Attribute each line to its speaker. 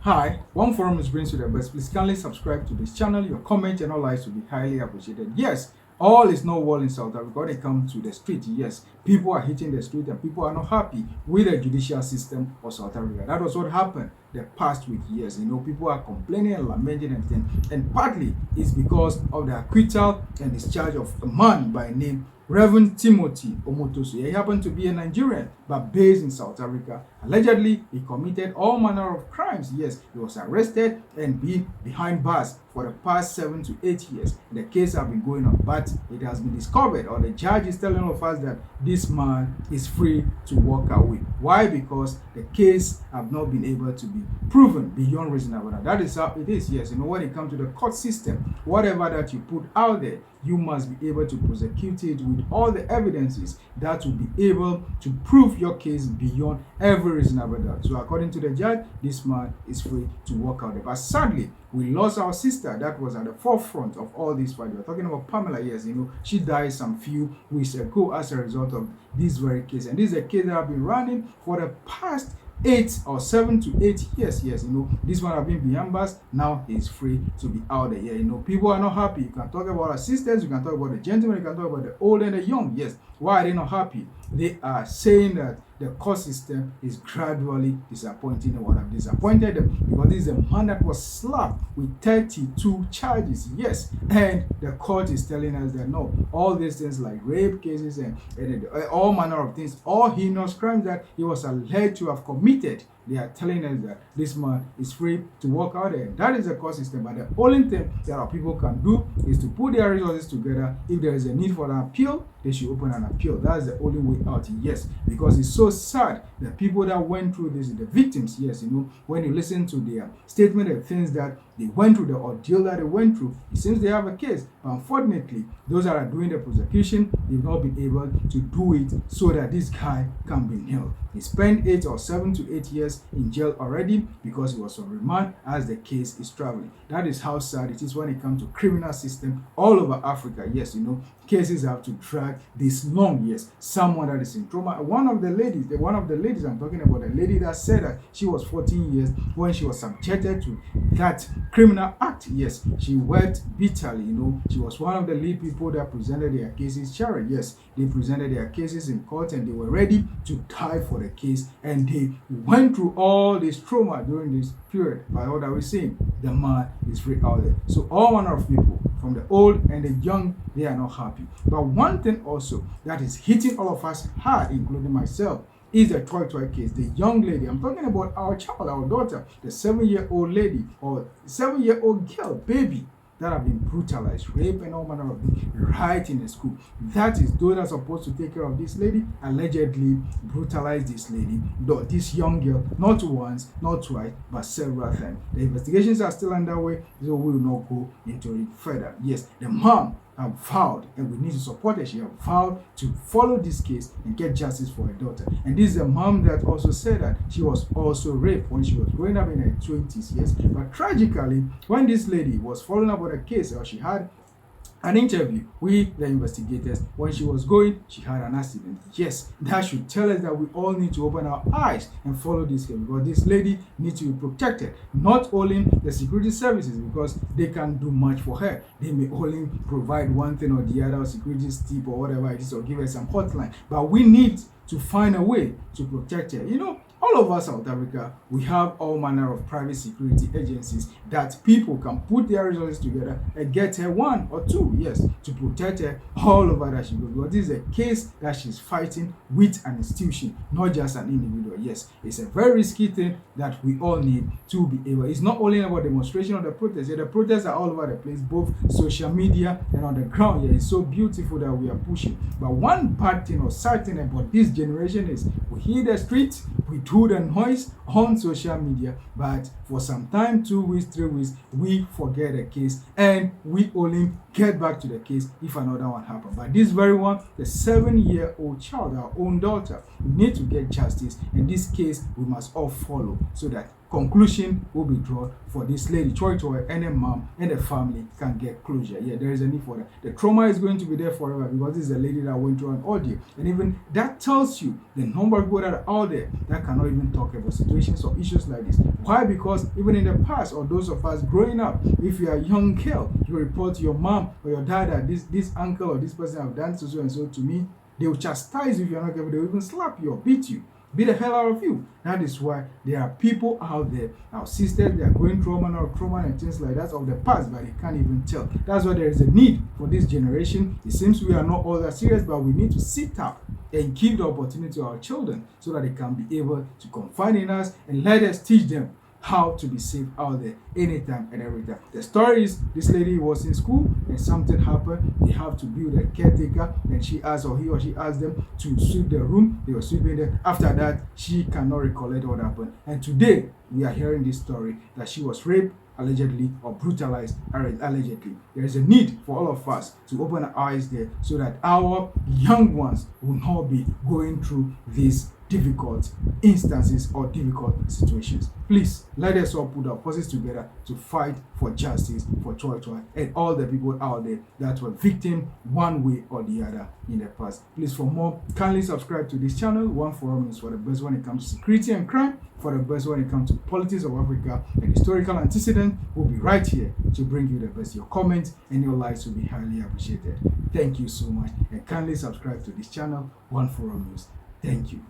Speaker 1: Hi, one forum is brings you the best. Please kindly subscribe to this channel. Your comment and all likes will be highly appreciated. Yes, all is not well in South Africa. When it comes to the street, yes, people are hitting the street and people are not happy with the judicial system of South Africa. That was what happened the past week. Yes, people are complaining and lamenting and things. And partly it's because of the acquittal and discharge of a man by name Reverend Timothy Omotoso. He happened to be a Nigerian, but based in South Africa. Allegedly, he committed all manner of crimes. Yes, he was arrested and been behind bars for the past 7 to 8 years. The case has been going on, but it has been discovered, or the judge is telling of us that this man is free to walk away. Why? Because the case have not been able to be proven beyond reasonable doubt. That is how it is. Yes, when it comes to the court system, whatever that you put out there, you must be able to prosecute it with all the evidences that will be able to prove your case beyond every reasonable doubt. So according to the judge, this man is free to walk out there. But sadly, we lost our sister that was at the forefront of all this fight. We're talking about Pamela. Yes, she died some few weeks ago as a result of this very case. And this is a case that have been running for the past 8 or 7 to 8 years. Yes, this one have been behind bars. Now he's free to be out there. Yeah, people are not happy. You can talk about our sisters, you can talk about the gentlemen, you can talk about the old and the young. Yes, why are they not happy? They are saying that the court system is gradually disappointing them. What have disappointed them because this is a man that was slapped with 32 charges. Yes, and the court is telling us that no, all these things like rape cases and all manner of things, all heinous crimes that he was alleged to have committed, they are telling us that this man is free to walk out there. That is the court system. But the only thing that our people can do is to put their resources together. If there is a need for an appeal, they should open an appeal. That's the only way out. Yes, because it's so sad. The people that went through this, the victims, yes, when you listen to their statement, the things that they went through, the ordeal that they went through, it seems they have a case. But unfortunately, those that are doing the prosecution, they've not been able to do it so that this guy can be held. He spent 8 or 7 to 8 years in jail already because he was on remand as the case is traveling. That is how sad it is when it comes to criminal system all over Africa. Yes, cases have to drag this long. Yes, someone that is in trauma. One of the ladies I'm talking about, a lady that said that she was 14 years when she was subjected to that criminal act. Yes, she wept bitterly. She was one of the lead people that presented their cases. Shara, yes, they presented their cases in court and they were ready to die for the case, and they went through all this trauma during this period. By all that we're saying, the man is free out there. So all manner of people, from the old and the young, they are not happy. But one thing also that is hitting all of us hard, including myself, is the Cwecwe case. The young lady, I'm talking about our child, our daughter, the 7-year-old lady or 7-year-old girl, baby, that have been brutalized, raped, and all manner of things right in the school. That is those that are supposed to take care of this lady allegedly brutalized this lady, this young girl, not once, not twice, but several times. The investigations are still underway, so we will not go into it further. Yes, the mom have vowed, and we need to support her. She have vowed to follow this case and get justice for her daughter. And this is a mom that also said that she was also raped when she was growing up in her 20s. Yes, but tragically, when this lady was following up with a case, or she had an interview with the investigators, when she was going, she had an accident. Yes, that should tell us that we all need to open our eyes and follow this case, because this lady needs to be protected. Not only the security services, because they can do much for her. They may only provide one thing or the other, security tip or whatever it is, or give her some hotline. But we need to find a way to protect her. All over South Africa, we have all manner of private security agencies that people can put their resources together and get her 1 or 2, yes, to protect her all over that she goes. Because this is a case that she's fighting with an institution, not just an individual. Yes, it's a very risky thing that we all need to be able. It's not only about demonstration or the protests. Yeah, the protests are all over the place, both social media and on the ground. Yeah, it's so beautiful that we are pushing. But one bad thing or sad thing about this generation is we hit the streets, we do the noise on social media, but for some time, 2 weeks, 3 weeks, we forget the case and we only get back to the case if another one happens. But this very one, the 7-year-old child, our own daughter, we need to get justice, and this case we must all follow so that conclusion will be drawn for this lady, Cwecwe, and the mom and the family can get closure. Yeah, there is a need for that. The trauma is going to be there forever because this is a lady that went through an ordeal. And even that tells you the number of people that are out there that cannot even talk about situations or issues like this. Why? Because even in the past, or those of us growing up, if you are a young girl, you report to your mom or your dad that this uncle or this person have done so and so to me, they will chastise you if you're not careful. They will even slap you or beat you. Beat the hell out of you. That is why there are people out there, our sisters, they are going trauma and things like that of the past, but they can't even tell. That's why there is a need for this generation. It seems we are not all that serious, but we need to sit up and give the opportunity to our children so that they can be able to confide in us and let us teach them how to be safe out there anytime and every time. The story is this lady was in school and something happened. They have to build a caretaker, and she asked, or he or she asked them to sweep the room. They were sweeping them. After that, she cannot recollect what happened. And today we are hearing this story that she was raped allegedly or brutalized allegedly. There is a need for all of us to open our eyes there so that our young ones will not be going through these difficult instances or difficult situations. Please let us all put our forces together to fight for justice for Cwecwe and all the people out there that were victims one way or the other in the past. Please, for more, kindly subscribe to this channel. One Forum is for the best when it comes to security and crime, for the best when it comes to politics of Africa and historical antecedent. We'll be right here to bring you the best. Your comments and your likes will be highly appreciated. Thank you so much, and kindly subscribe to this channel, One Forum News. Thank you.